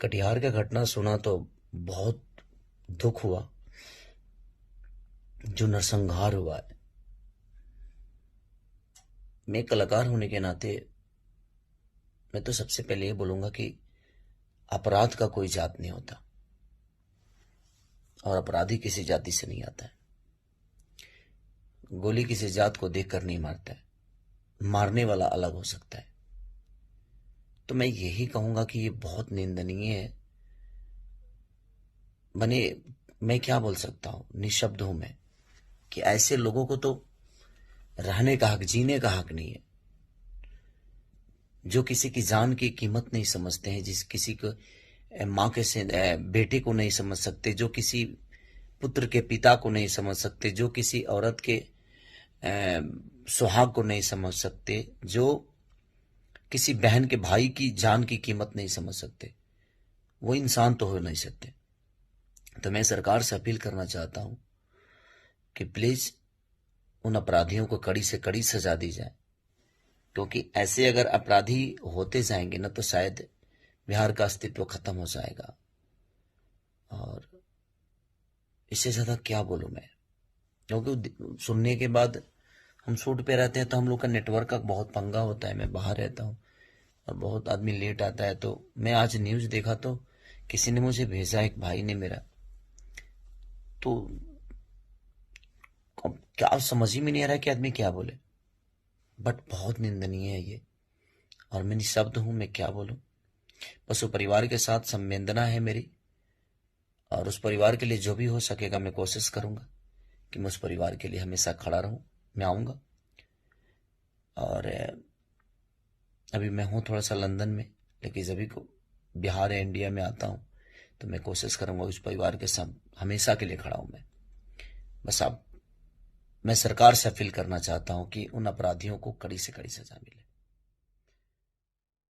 कटिहार का घटना सुना तो बहुत दुख हुआ। जो नरसंहार हुआ है, मैं कलाकार होने के नाते मैं तो सबसे पहले ये बोलूंगा कि अपराध का कोई जात नहीं होता और अपराधी किसी जाति से नहीं आता है। गोली किसी जात को देखकर नहीं मारता है, मारने वाला अलग हो सकता है। तो मैं यही कहूंगा कि ये बहुत निंदनीय है। बने मैं क्या बोल सकता हूं, निशब्द हूं मैं कि ऐसे लोगों को तो रहने का हक, जीने का हक नहीं है। जो किसी की जान की कीमत नहीं समझते हैं, जिस किसी को माँ के से बेटे को नहीं समझ सकते, जो किसी पुत्र के पिता को नहीं समझ सकते, जो किसी औरत के सुहाग को नहीं समझ सकते, जो किसी बहन के भाई की जान की कीमत नहीं समझ सकते, वो इंसान तो हो नहीं सकते। तो मैं सरकार से अपील करना चाहता हूं कि प्लीज उन अपराधियों को कड़ी से कड़ी सजा दी जाए, क्योंकि ऐसे अगर अपराधी होते जाएंगे ना तो शायद बिहार का अस्तित्व खत्म हो जाएगा। और इससे ज्यादा क्या बोलूं मैं, क्योंकि सुनने के बाद हम शूट पे रहते हैं तो हम लोग का नेटवर्क का बहुत पंगा होता है। मैं बाहर रहता हूँ और बहुत आदमी लेट आता है। तो मैं आज न्यूज देखा तो किसी ने मुझे भेजा, एक भाई ने मेरा, तो क्या समझ ही में नहीं आ रहा कि आदमी क्या बोले। बट बहुत निंदनीय है ये, और मैं निशब्द हूं, मैं क्या बोलूं। बस वो परिवार के साथ संवेदना है मेरी, और उस परिवार के लिए जो भी हो सकेगा मैं कोशिश करूंगा कि मैं उस परिवार के लिए हमेशा खड़ा रहूं। मैं आऊंगा, और अभी मैं हूं थोड़ा सा लंदन में, लेकिन जब भी को बिहार या इंडिया में आता हूं तो मैं कोशिश करूंगा उस परिवार के साथ हमेशा के लिए खड़ा हूं मैं। बस अब मैं सरकार से अपील करना चाहता हूं कि उन अपराधियों को कड़ी से कड़ी सजा मिले।